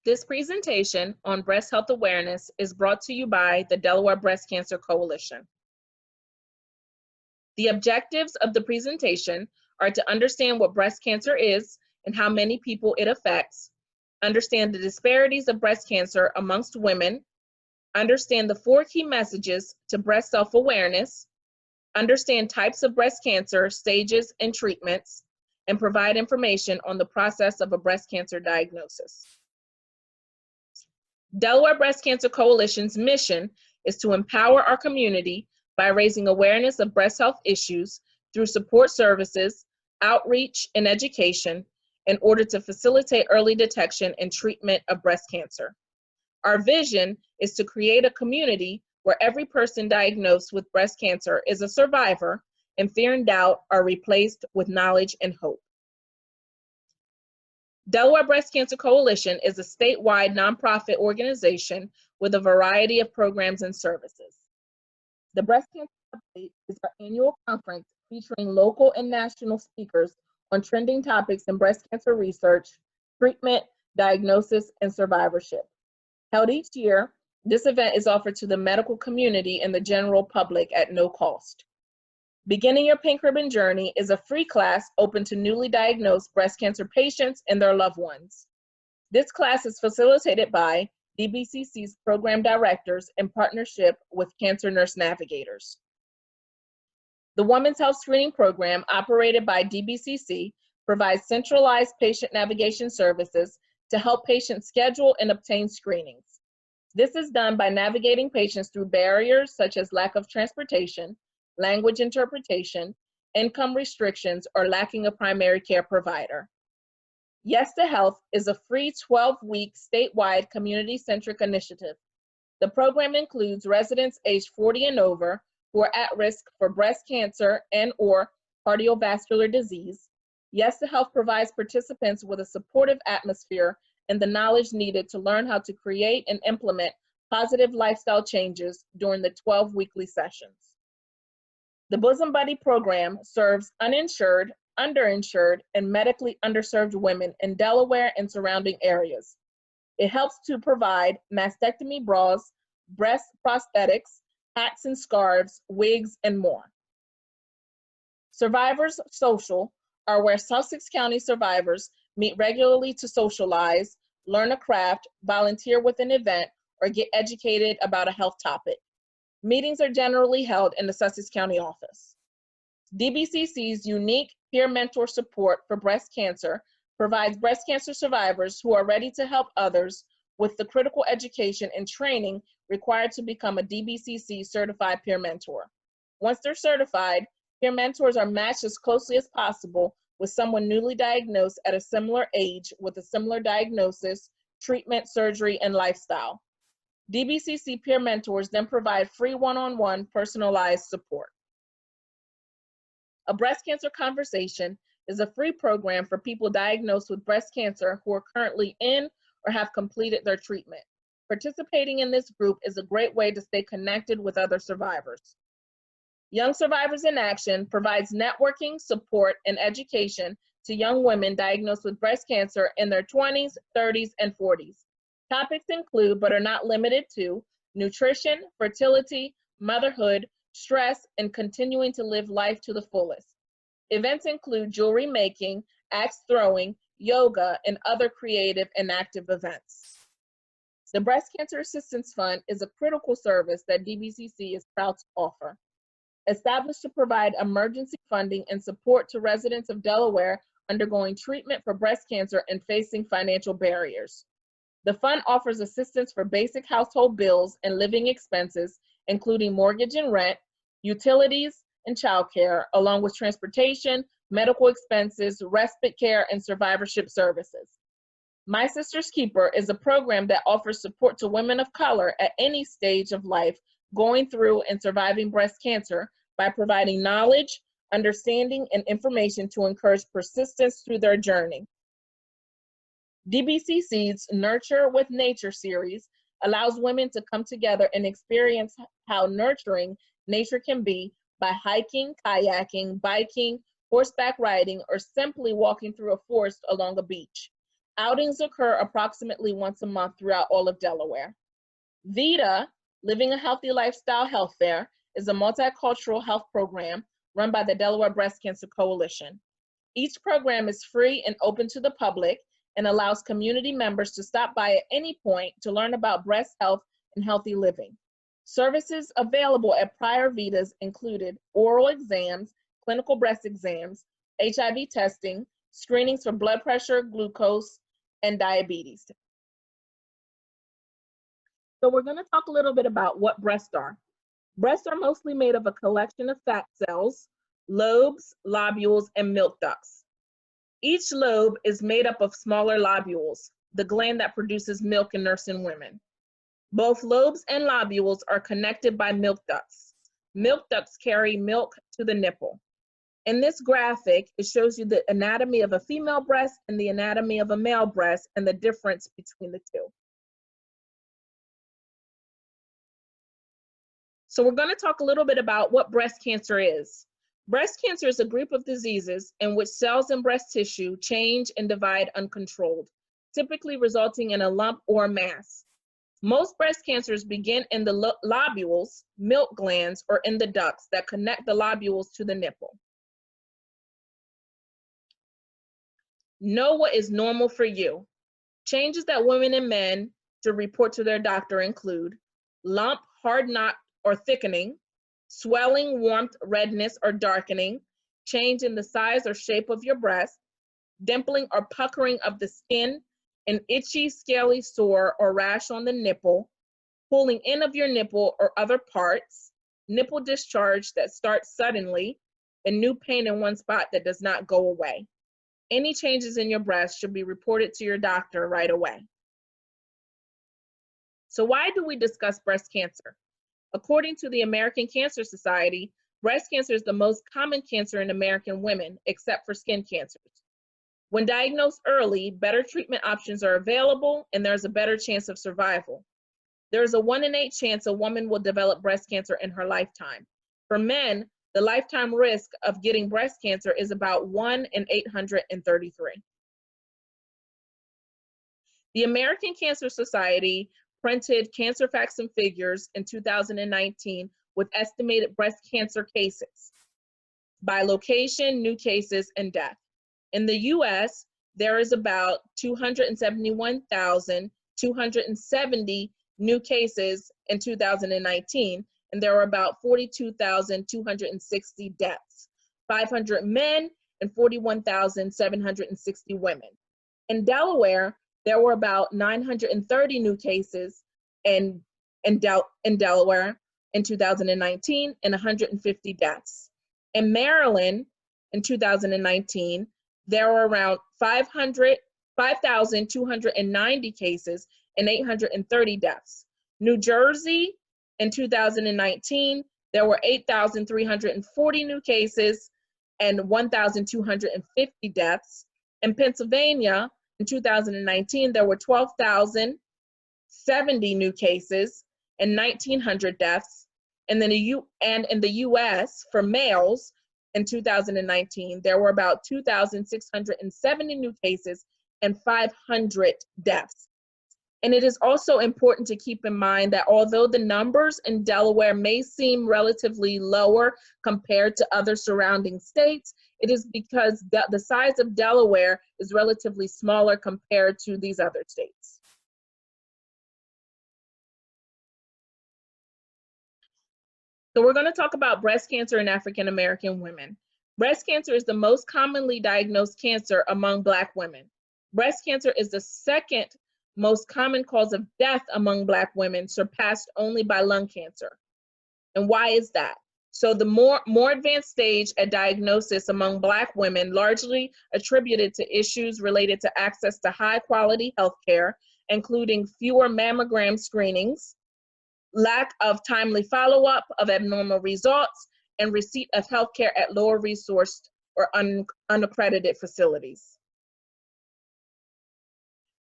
This presentation on breast health awareness is brought to you by the Delaware Breast Cancer Coalition. The objectives of the presentation are to understand what breast cancer is and how many people it affects, understand the disparities of breast cancer amongst women, understand the 4 key messages to breast self-awareness, understand types of breast cancer, stages, and treatments, and provide information on the process of a breast cancer diagnosis. Delaware Breast Cancer Coalition's mission is to empower our community by raising awareness of breast health issues through support services, outreach, and education in order to facilitate early detection and treatment of breast cancer. Our vision is to create a community where every person diagnosed with breast cancer is a survivor, and fear and doubt are replaced with knowledge and hope. Delaware Breast Cancer Coalition is a statewide nonprofit organization with a variety of programs and services. The Breast Cancer Update is our annual conference featuring local and national speakers on trending topics in breast cancer research, treatment, diagnosis, and survivorship. Held each year, this event is offered to the medical community and the general public at no cost. Beginning Your Pink Ribbon Journey is a free class open to newly diagnosed breast cancer patients and their loved ones. This class is facilitated by DBCC's program directors in partnership with Cancer Nurse Navigators. The Women's Health Screening Program, operated by DBCC, provides centralized patient navigation services to help patients schedule and obtain screenings. This is done by navigating patients through barriers such as lack of transportation, language interpretation, income restrictions, or lacking a primary care provider. Yes to Health is a free 12-week statewide community-centric initiative. The program includes residents aged 40 and over who are at risk for breast cancer and/or cardiovascular disease. Yes to Health provides participants with a supportive atmosphere and the knowledge needed to learn how to create and implement positive lifestyle changes during the 12 weekly sessions. The Bosom Buddy program serves uninsured, underinsured, and medically underserved women in Delaware and surrounding areas. It helps to provide mastectomy bras, breast prosthetics, hats and scarves, wigs, and more. Survivors Social are where Sussex County survivors meet regularly to socialize, learn a craft, volunteer with an event, or get educated about a health topic. Meetings are generally held in the Sussex County office. DBCC's unique peer mentor support for breast cancer provides breast cancer survivors who are ready to help others with the critical education and training required to become a DBCC certified peer mentor. Once they're certified, peer mentors are matched as closely as possible with someone newly diagnosed at a similar age with a similar diagnosis, treatment, surgery, and lifestyle. DBCC peer mentors then provide free one-on-one personalized support. A Breast Cancer Conversation is a free program for people diagnosed with breast cancer who are currently in or have completed their treatment. Participating in this group is a great way to stay connected with other survivors. Young Survivors in Action provides networking, support, and education to young women diagnosed with breast cancer in their 20s, 30s, and 40s. Topics include, but are not limited to, nutrition, fertility, motherhood, stress, and continuing to live life to the fullest. Events include jewelry making, axe throwing, yoga, and other creative and active events. The Breast Cancer Assistance Fund is a critical service that DBCC is proud to offer. Established to provide emergency funding and support to residents of Delaware undergoing treatment for breast cancer and facing financial barriers. The fund offers assistance for basic household bills and living expenses, including mortgage and rent, utilities, and childcare, along with transportation, medical expenses, respite care, and survivorship services. My Sister's Keeper is a program that offers support to women of color at any stage of life going through and surviving breast cancer by providing knowledge, understanding, and information to encourage persistence through their journey. DBCC's Nurture with Nature series allows women to come together and experience how nurturing nature can be by hiking, kayaking, biking, horseback riding, or simply walking through a forest along a beach. Outings occur approximately once a month throughout all of Delaware. VITA, Living a Healthy Lifestyle Health Fair, is a multicultural health program run by the Delaware Breast Cancer Coalition. Each program is free and open to the public and allows community members to stop by at any point to learn about breast health and healthy living. Services available at prior VITAs included oral exams, clinical breast exams, HIV testing, screenings for blood pressure, glucose, and diabetes. So we're going to talk a little bit about what breasts are. Breasts are mostly made of a collection of fat cells, lobes, lobules, and milk ducts. Each lobe is made up of smaller lobules, the gland that produces milk in nursing women. Both lobes and lobules are connected by milk ducts. Milk ducts carry milk to the nipple. In this graphic, it shows you the anatomy of a female breast and the anatomy of a male breast and the difference between the two. So we're going to talk a little bit about what breast cancer is. Breast cancer is a group of diseases in which cells in breast tissue change and divide uncontrolled, typically resulting in a lump or mass. Most breast cancers begin in the lobules, milk glands, or in the ducts that connect the lobules to the nipple. Know what is normal for you. Changes that women and men should report to their doctor include lump, hard knot, or thickening, swelling, warmth, redness, or darkening, change in the size or shape of your breast, dimpling or puckering of the skin, an itchy, scaly sore or rash on the nipple, pulling in of your nipple or other parts, nipple discharge that starts suddenly, and new pain in one spot that does not go away. Any changes in your breast should be reported to your doctor right away. So why do we discuss breast cancer? According to the American Cancer Society, breast cancer is the most common cancer in American women, except for skin cancers. When diagnosed early, better treatment options are available and there's a better chance of survival. There's a 1 in 8 chance a woman will develop breast cancer in her lifetime. For men, the lifetime risk of getting breast cancer is about 1 in 833. The American Cancer Society printed cancer facts and figures in 2019 with estimated breast cancer cases by location, new cases, and death. In the US, there is about 271,270 new cases in 2019, and there were about 42,260 deaths, 500 men and 41,760 women. In Delaware, there were about 930 new cases in Delaware in 2019 and 150 deaths. In Maryland, in 2019, there were around 5,290 cases and 830 deaths. New Jersey, in 2019, there were 8,340 new cases and 1,250 deaths. In Pennsylvania, in 2019, there were 12,070 new cases and 1,900 deaths. And then in the US, for males, in 2019, there were about 2,670 new cases and 500 deaths. And it is also important to keep in mind that although the numbers in Delaware may seem relatively lower compared to other surrounding states, it is because the size of Delaware is relatively smaller compared to these other states. So we're going to talk about breast cancer in African American women. Breast cancer is the most commonly diagnosed cancer among Black women. Breast cancer is the second most common cause of death among Black women, surpassed only by lung cancer. And why is that? So the more advanced stage at diagnosis among Black women, largely attributed to issues related to access to high quality health care, including fewer mammogram screenings, lack of timely follow-up of abnormal results, and receipt of health care at lower resourced or unaccredited facilities.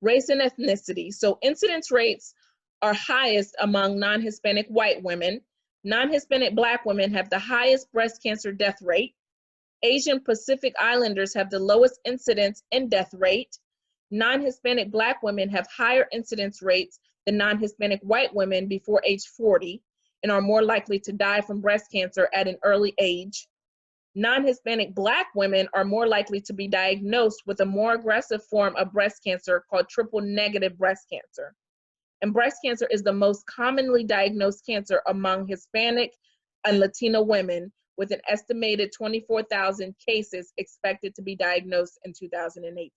Race and ethnicity. So incidence rates are highest among non-Hispanic white women. Non-Hispanic Black women have the highest breast cancer death rate. Asian Pacific Islanders have the lowest incidence and death rate. Non-Hispanic Black women have higher incidence rates than non-Hispanic white women before age 40 and are more likely to die from breast cancer at an early age. Non-Hispanic Black women are more likely to be diagnosed with a more aggressive form of breast cancer called triple-negative breast cancer. And breast cancer is the most commonly diagnosed cancer among Hispanic and Latino women, with an estimated 24,000 cases expected to be diagnosed in 2018.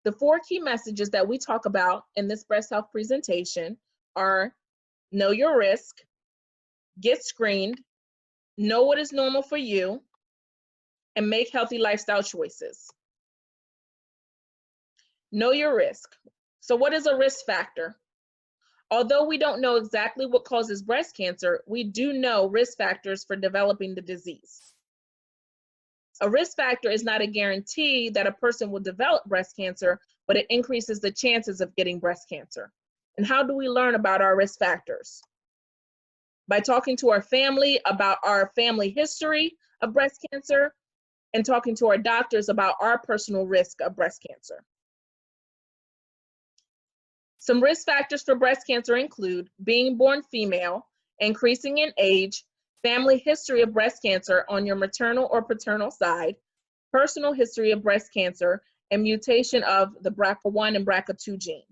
The 4 key messages that we talk about in this breast health presentation are: know your risk, get screened, know what is normal for you, and make healthy lifestyle choices. Know your risk. So what is a risk factor? Although we don't know exactly what causes breast cancer, we do know risk factors for developing the disease. A risk factor is not a guarantee that a person will develop breast cancer, but it increases the chances of getting breast cancer. And how do we learn about our risk factors? By talking to our family about our family history of breast cancer and talking to our doctors about our personal risk of breast cancer. Some risk factors for breast cancer include being born female, increasing in age, family history of breast cancer on your maternal or paternal side, personal history of breast cancer, and mutation of the BRCA1 and BRCA2 gene.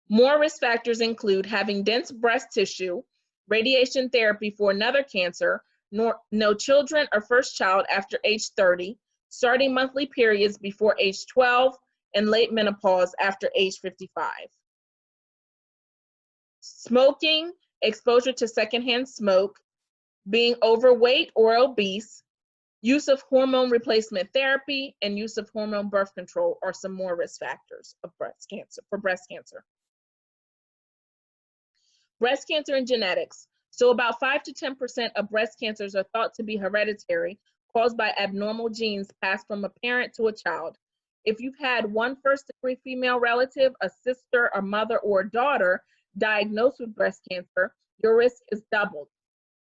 More risk factors include having dense breast tissue, radiation therapy for another cancer, no children or first child after age 30, starting monthly periods before age 12, and late menopause after age 55. Smoking, exposure to secondhand smoke, being overweight or obese, use of hormone replacement therapy, and use of hormone birth control are some more risk factors of breast cancer. Breast cancer and genetics. So about 5 to 10% of breast cancers are thought to be hereditary, caused by abnormal genes passed from a parent to a child. If you've had one first-degree female relative, a sister, a mother, or a daughter diagnosed with breast cancer, your risk is doubled.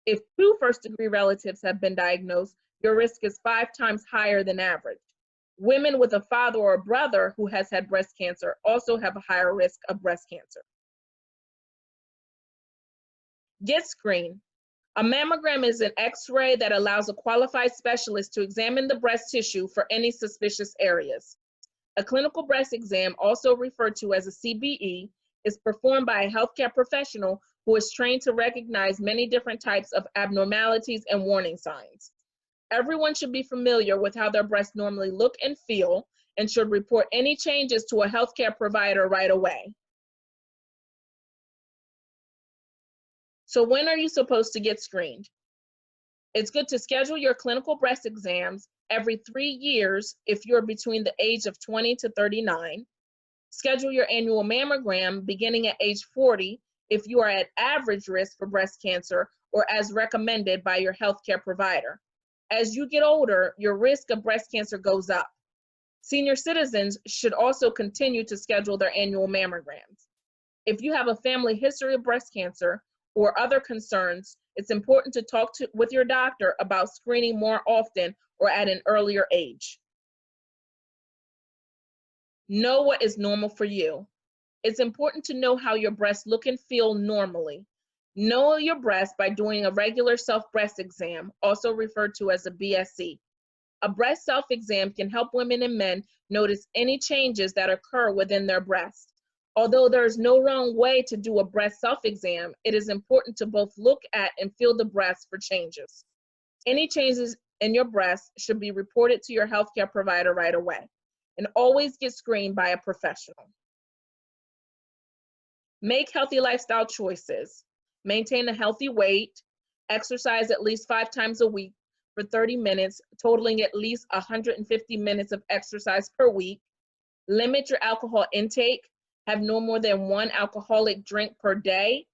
If 2 first-degree relatives have been diagnosed, your risk is 5 times higher than average. Women with a father or a brother who has had breast cancer also have a higher risk of breast cancer. Get screened. A mammogram is an X-ray that allows a qualified specialist to examine the breast tissue for any suspicious areas. A clinical breast exam, also referred to as a CBE, is performed by a healthcare professional who is trained to recognize many different types of abnormalities and warning signs. Everyone should be familiar with how their breasts normally look and feel and should report any changes to a healthcare provider right away. So when are you supposed to get screened? It's good to schedule your clinical breast exams every 3 years if you're between the age of 20 to 39. Schedule your annual mammogram beginning at age 40 if you are at average risk for breast cancer or as recommended by your healthcare provider. As you get older, your risk of breast cancer goes up. Senior citizens should also continue to schedule their annual mammograms. If you have a family history of breast cancer or other concerns, it's important to talk with your doctor about screening more often or at an earlier age. Know what is normal for you. It's important to know how your breasts look and feel normally. Know your breast by doing a regular self-breast exam, also referred to as a BSE. A breast self-exam can help women and men notice any changes that occur within their breast. Although there is no wrong way to do a breast self-exam, it is important to both look at and feel the breast for changes. Any changes in your breast should be reported to your healthcare provider right away. And always get screened by a professional. Make healthy lifestyle choices. Maintain a healthy weight. Exercise at least 5 times a week for 30 minutes, totaling at least 150 minutes of exercise per week. Limit your alcohol intake. Have no more than 1 alcoholic drink per day.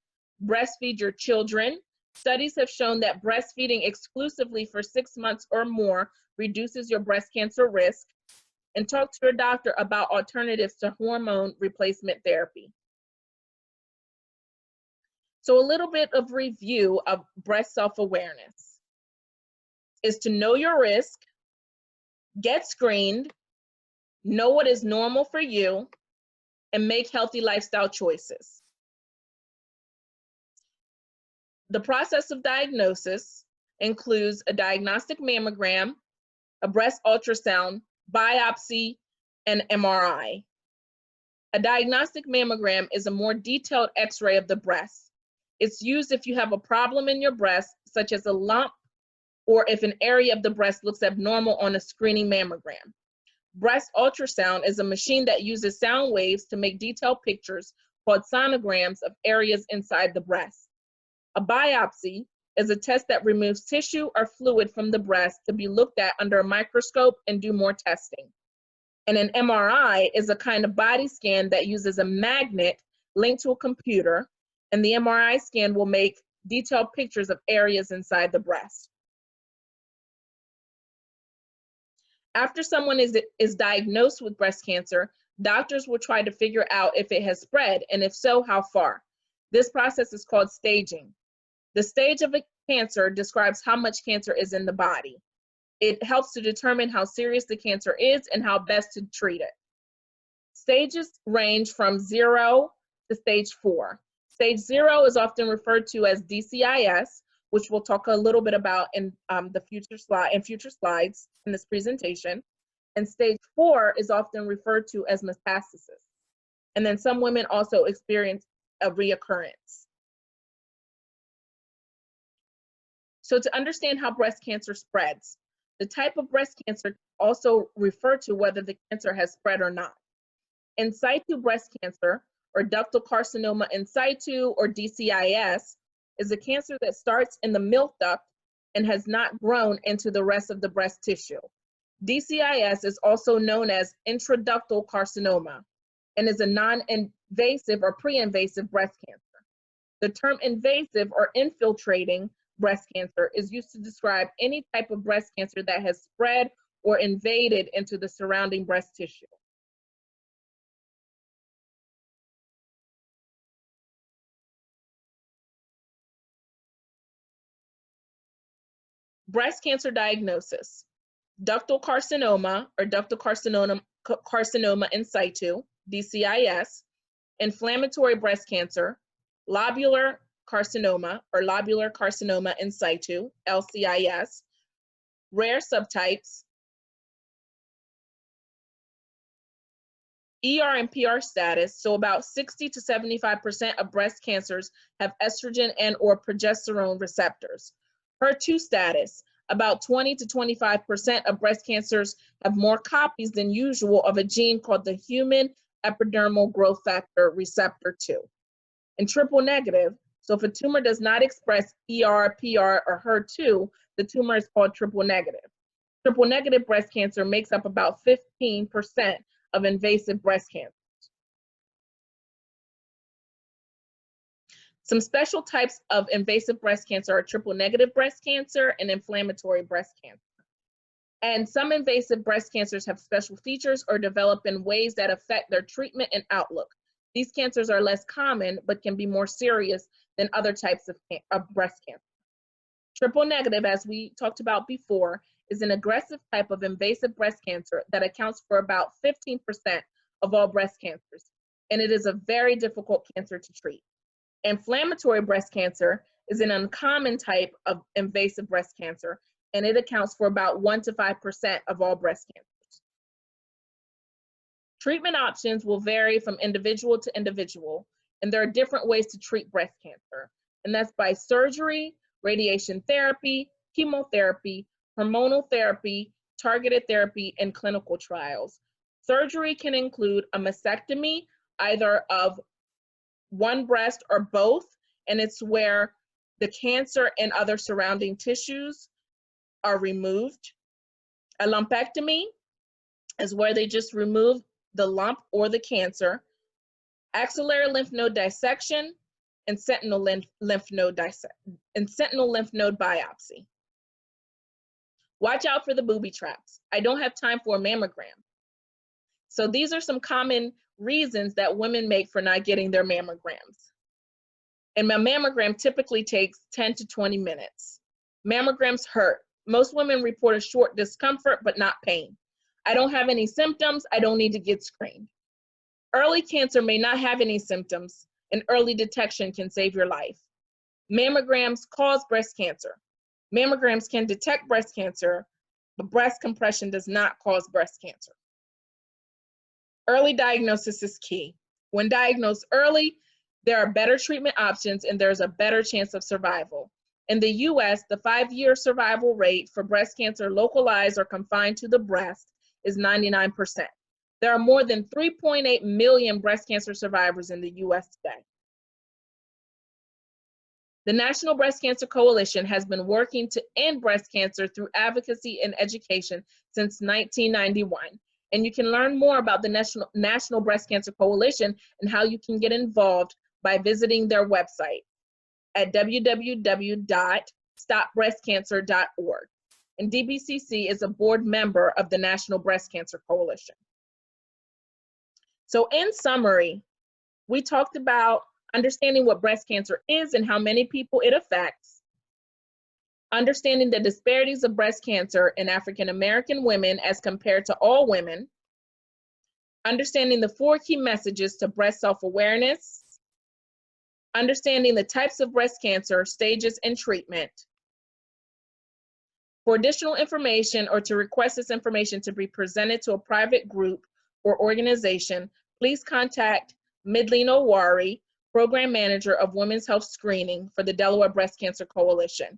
Breastfeed your children. Studies have shown that breastfeeding exclusively for 6 months or more reduces your breast cancer risk. And talk to your doctor about alternatives to hormone replacement therapy. So a little bit of review of breast self-awareness is to know your risk, Get screened, know what is normal for you, and make healthy lifestyle choices. The process of diagnosis includes a diagnostic mammogram, a breast ultrasound, biopsy, and MRI. A diagnostic mammogram is a more detailed X-ray of the breast. It's used if you have a problem in your breast, such as a lump, or if an area of the breast looks abnormal on a screening mammogram. Breast ultrasound is a machine that uses sound waves to make detailed pictures called sonograms of areas inside the breast. A biopsy is a test that removes tissue or fluid from the breast to be looked at under a microscope and do more testing. And an MRI is a kind of body scan that uses a magnet linked to a computer, and the MRI scan will make detailed pictures of areas inside the breast. After someone is diagnosed with breast cancer, doctors will try to figure out if it has spread, and if so, how far. This process is called staging. The stage of a cancer describes how much cancer is in the body. It helps to determine how serious the cancer is and how best to treat it. Stages range from 0 to stage 4. Stage 0 is often referred to as DCIS, which we'll talk a little bit about in future slides in this presentation. And stage 4 is often referred to as metastasis. And then some women also experience a reoccurrence. So to understand how breast cancer spreads, the type of breast cancer also refer to whether the cancer has spread or not. In situ breast cancer, or ductal carcinoma in situ, or DCIS, is a cancer that starts in the milk duct and has not grown into the rest of the breast tissue. DCIS is also known as intraductal carcinoma and is a non-invasive or pre-invasive breast cancer. The term invasive or infiltrating breast cancer is used to describe any type of breast cancer that has spread or invaded into the surrounding breast tissue. Breast cancer diagnosis: ductal carcinoma or ductal carcinoma in situ, DCIS, inflammatory breast cancer, lobular carcinoma or lobular carcinoma in situ, LCIS, rare subtypes, ER and PR status. So about 60 to 75% of breast cancers have estrogen and or progesterone receptors. HER2 status: about 20 to 25% of breast cancers have more copies than usual of a gene called the human epidermal growth factor receptor 2. And triple negative: so if a tumor does not express ER, PR, or HER2, the tumor is called triple negative. Triple negative breast cancer makes up about 15% of invasive breast cancer. Some special types of invasive breast cancer are triple negative breast cancer and inflammatory breast cancer. And some invasive breast cancers have special features or develop in ways that affect their treatment and outlook. These cancers are less common, but can be more serious than other types of breast cancer. Triple negative, as we talked about before, is an aggressive type of invasive breast cancer that accounts for about 15% of all breast cancers, and it is a very difficult cancer to treat. Inflammatory breast cancer is an uncommon type of invasive breast cancer, and it accounts for about 1 to 5% of all breast cancers. Treatment options will vary from individual to individual, and there are different ways to treat breast cancer, and that's by surgery, radiation therapy, chemotherapy, hormonal therapy, targeted therapy, and clinical trials. Surgery can include a mastectomy, either of one breast or both, and it's where the cancer and other surrounding tissues are removed. A lumpectomy is where they just remove the lump or the cancer. Axillary lymph node dissection and sentinel lymph node biopsy. Watch out for the booby traps. I don't have time for a mammogram. So these are some common reasons that women make for not getting their mammograms. And my mammogram typically takes 10 to 20 minutes. Mammograms hurt. Most women report a short discomfort, but not pain. I don't have any symptoms, I don't need to get screened. Early cancer may not have any symptoms, and early detection can save your life. Mammograms cause breast cancer. Mammograms can detect breast cancer, but breast compression does not cause breast cancer. Early diagnosis is key. When diagnosed early, there are better treatment options and there's a better chance of survival. In the US, the 5-year survival rate for breast cancer localized or confined to the breast is 99%. There are more than 3.8 million breast cancer survivors in the US today. The National Breast Cancer Coalition has been working to end breast cancer through advocacy and education since 1991. And you can learn more about the National Breast Cancer Coalition and how you can get involved by visiting their website at www.stopbreastcancer.org. And DBCC is a board member of the National Breast Cancer Coalition. So in summary, we talked about understanding what breast cancer is and how many people it affects, understanding the disparities of breast cancer in African American women as compared to all women, understanding the 4 key messages to breast self-awareness, understanding the types of breast cancer, stages, and treatment. For additional information or to request this information to be presented to a private group or organization, please contact Midleen Owari, Program Manager of Women's Health Screening for the Delaware Breast Cancer Coalition,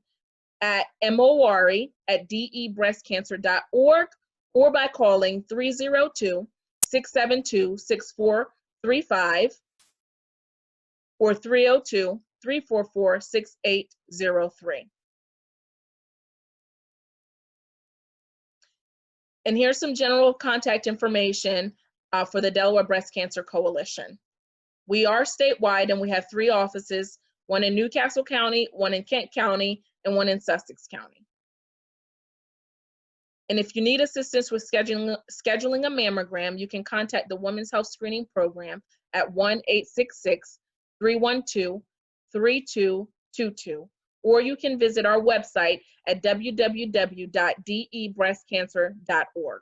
at mowari@debreastcancer.org or by calling 302-672-6435 or 302-344-6803. And here's some general contact information for the Delaware Breast Cancer Coalition. We are statewide and we have 3 offices, one in Newcastle County, one in Kent County, and one in Sussex County. And if you need assistance with scheduling a mammogram, you can contact the Women's Health Screening Program at 1-866-312-3222, or you can visit our website at www.debreastcancer.org.